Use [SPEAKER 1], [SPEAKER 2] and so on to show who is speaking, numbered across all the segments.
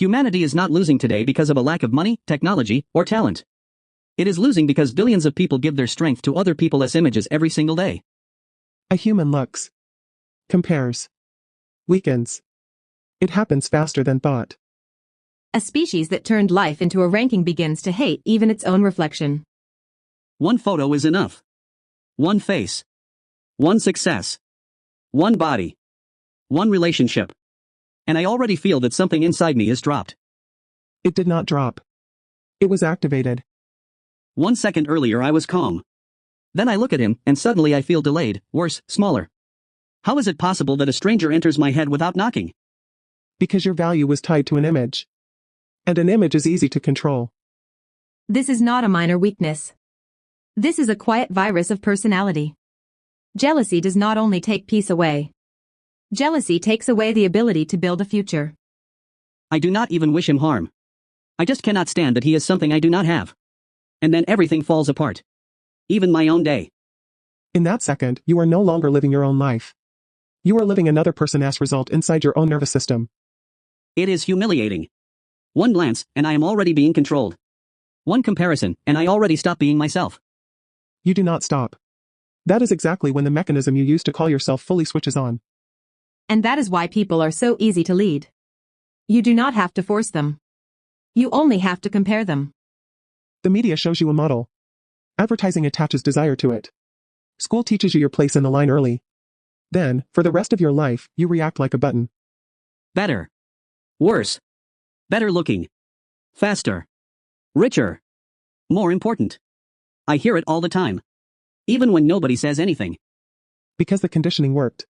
[SPEAKER 1] Humanity is not losing today because of a lack of money, technology, or talent. It is losing because billions of people give their strength to other people's images every single day.
[SPEAKER 2] A human looks, compares, weakens. It happens faster than thought.
[SPEAKER 3] A species that turned life into a ranking begins to hate even its own reflection.
[SPEAKER 1] One photo is enough. One face. One success. One body. One relationship. And I already feel that something inside me is dropped.
[SPEAKER 2] It did not drop. It was activated.
[SPEAKER 1] 1 second earlier I was calm. Then I look at him, and suddenly I feel delayed, worse, smaller. How is it possible that a stranger enters my head without knocking?
[SPEAKER 2] Because your value was tied to an image. And an image is easy to control.
[SPEAKER 3] This is not a minor weakness. This is a quiet virus of personality. Jealousy does not only take peace away. Jealousy takes away the ability to build a future.
[SPEAKER 1] I do not even wish him harm. I just cannot stand that he is something I do not have. And then everything falls apart. Even my own day.
[SPEAKER 2] In that second, you are no longer living your own life. You are living another person's result inside your own nervous system.
[SPEAKER 1] It is humiliating. One glance, and I am already being controlled. One comparison, and I already stop being myself.
[SPEAKER 2] You do not stop. That is exactly when the mechanism you use to call yourself fully switches on.
[SPEAKER 3] And that is why people are so easy to lead. You do not have to force them. You only have to compare them.
[SPEAKER 2] The media shows you a model. Advertising attaches desire to it. School teaches you your place in the line early. Then, for the rest of your life, you react like a button.
[SPEAKER 1] Better. Worse. Better looking. Faster. Richer. More important. I hear it all the time. Even when nobody says anything.
[SPEAKER 2] Because the conditioning worked.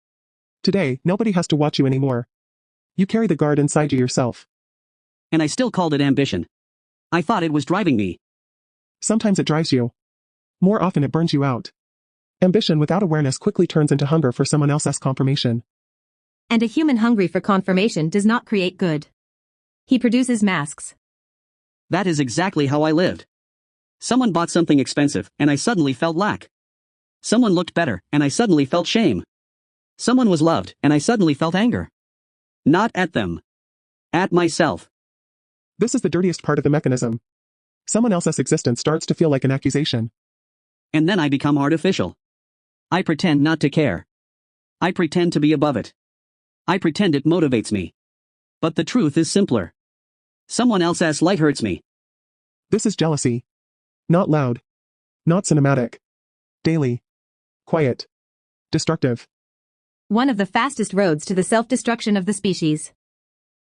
[SPEAKER 2] Today, nobody has to watch you anymore. You carry the guard inside you yourself.
[SPEAKER 1] And I still called it ambition. I thought it was driving me.
[SPEAKER 2] Sometimes it drives you. More often it burns you out. Ambition without awareness quickly turns into hunger for someone else's confirmation.
[SPEAKER 3] And a human hungry for confirmation does not create good. He produces masks.
[SPEAKER 1] That is exactly how I lived. Someone bought something expensive, and I suddenly felt lack. Someone looked better, and I suddenly felt shame. Someone was loved, and I suddenly felt anger. Not at them. At myself.
[SPEAKER 2] This is the dirtiest part of the mechanism. Someone else's existence starts to feel like an accusation.
[SPEAKER 1] And then I become artificial. I pretend not to care. I pretend to be above it. I pretend it motivates me. But the truth is simpler. Someone else's light hurts me.
[SPEAKER 2] This is jealousy. Not loud. Not cinematic. Daily. Quiet. Destructive.
[SPEAKER 3] One of the fastest roads to the self-destruction of the species.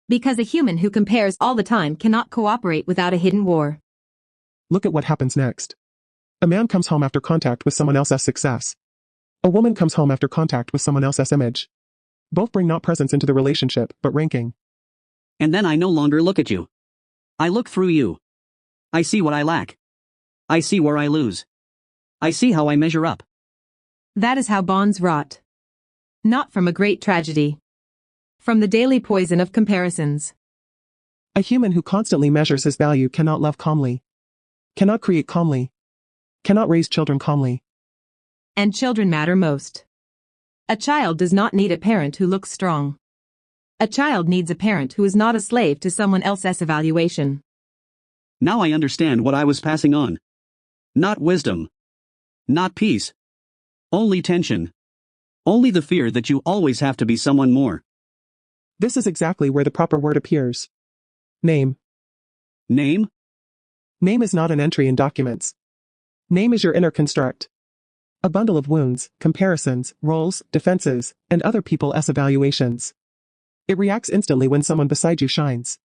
[SPEAKER 3] Because a human who compares all the time cannot cooperate without a hidden war.
[SPEAKER 2] Look at what happens next. A man comes home after contact with someone else's success. A woman comes home after contact with someone else's image. Both bring not presence into the relationship, but ranking.
[SPEAKER 1] And then I no longer look at you. I look through you. I see what I lack. I see where I lose. I see how I measure up.
[SPEAKER 3] That is how bonds rot. Not from a great tragedy. From the daily poison of comparisons.
[SPEAKER 2] A human who constantly measures his value cannot love calmly. Cannot create calmly. Cannot raise children calmly.
[SPEAKER 3] And children matter most. A child does not need a parent who looks strong. A child needs a parent who is not a slave to someone else's evaluation.
[SPEAKER 1] Now I understand what I was passing on. Not wisdom. Not peace. Only tension. Only the fear that you always have to be someone more.
[SPEAKER 2] This is exactly where the proper word appears. Name.
[SPEAKER 1] Name?
[SPEAKER 2] Name is not an entry in documents. Name is your inner construct. A bundle of wounds, comparisons, roles, defenses, and other people's evaluations. It reacts instantly when someone beside you shines.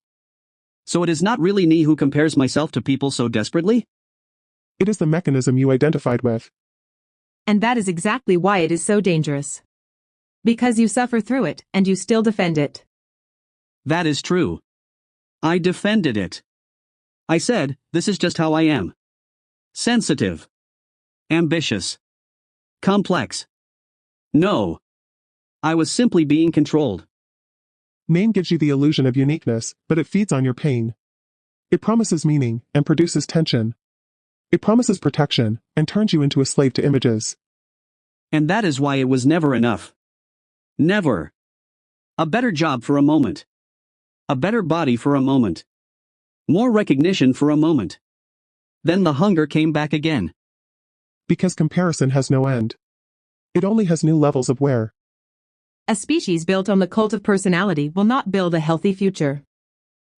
[SPEAKER 1] So it is not really me who compares myself to people so desperately?
[SPEAKER 2] It is the mechanism you identified with.
[SPEAKER 3] And that is exactly why it is so dangerous. Because you suffer through it, and you still defend it.
[SPEAKER 1] That is true. I defended it. I said, this is just how I am. Sensitive. Ambitious. Complex. No. I was simply being controlled.
[SPEAKER 2] Name gives you the illusion of uniqueness, but it feeds on your pain. It promises meaning, and produces tension. It promises protection, and turns you into a slave to images.
[SPEAKER 1] And that is why it was never enough. Never. A better job for a moment. A better body for a moment. More recognition for a moment. Then the hunger came back again.
[SPEAKER 2] Because comparison has no end. It only has new levels of wear.
[SPEAKER 3] A species built on the cult of personality will not build a healthy future.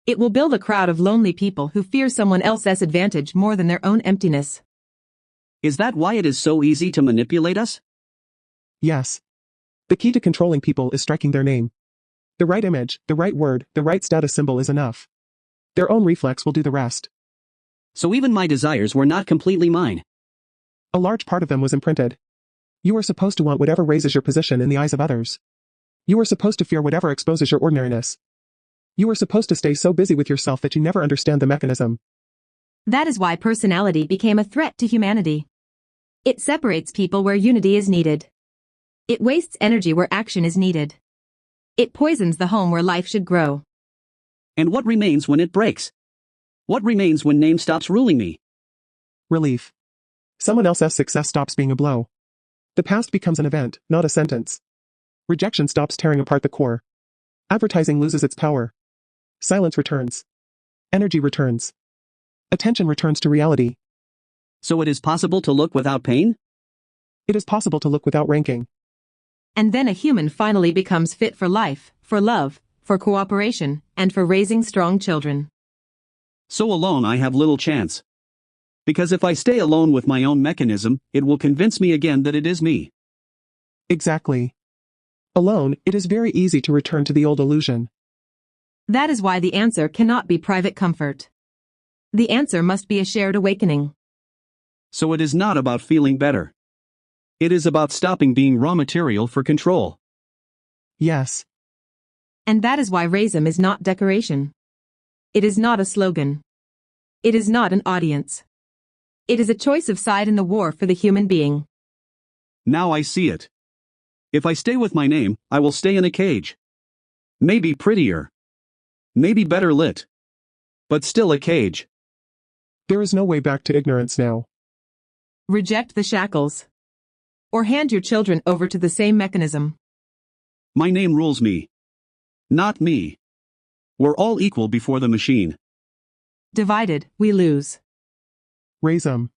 [SPEAKER 3] It will build a crowd of lonely people who fear someone else's advantage more than their own emptiness.
[SPEAKER 1] Is that why it is so easy to manipulate us?
[SPEAKER 2] Yes. The key to controlling people is striking their name. The right image, the right word, the right status symbol is enough. Their own reflex will do the rest.
[SPEAKER 1] So even my desires were not completely mine.
[SPEAKER 2] A large part of them was imprinted. You are supposed to want whatever raises your position in the eyes of others. You are supposed to fear whatever exposes your ordinariness. You are supposed to stay so busy with yourself that you never understand the mechanism.
[SPEAKER 3] That is why personality became a threat to humanity. It separates people where unity is needed. It wastes energy where action is needed. It poisons the home where life should grow.
[SPEAKER 1] And what remains when it breaks? What remains when name stops ruling me?
[SPEAKER 2] Relief. Someone else's success stops being a blow. The past becomes an event, not a sentence. Rejection stops tearing apart the core. Advertising loses its power. Silence returns. Energy returns. Attention returns to reality.
[SPEAKER 1] So it is possible to look without pain?
[SPEAKER 2] It is possible to look without ranking.
[SPEAKER 3] And then a human finally becomes fit for life, for love, for cooperation, and for raising strong children.
[SPEAKER 1] So alone I have little chance. Because if I stay alone with my own mechanism, it will convince me again that it is me.
[SPEAKER 2] Exactly. Alone, it is very easy to return to the old illusion.
[SPEAKER 3] That is why the answer cannot be private comfort. The answer must be a shared awakening.
[SPEAKER 1] So it is not about feeling better. It is about stopping being raw material for control.
[SPEAKER 2] Yes.
[SPEAKER 3] And that is why RAZEM is not decoration. It is not a slogan. It is not an audience. It is a choice of side in the war for the human being.
[SPEAKER 1] Now I see it. If I stay with my name, I will stay in a cage. Maybe prettier. Maybe better lit. But still a cage.
[SPEAKER 2] There is no way back to ignorance now.
[SPEAKER 3] Reject the shackles. Or hand your children over to the same mechanism.
[SPEAKER 1] My name rules me. Not me. We're all equal before the machine.
[SPEAKER 3] Divided, we lose.
[SPEAKER 2] RAZEM.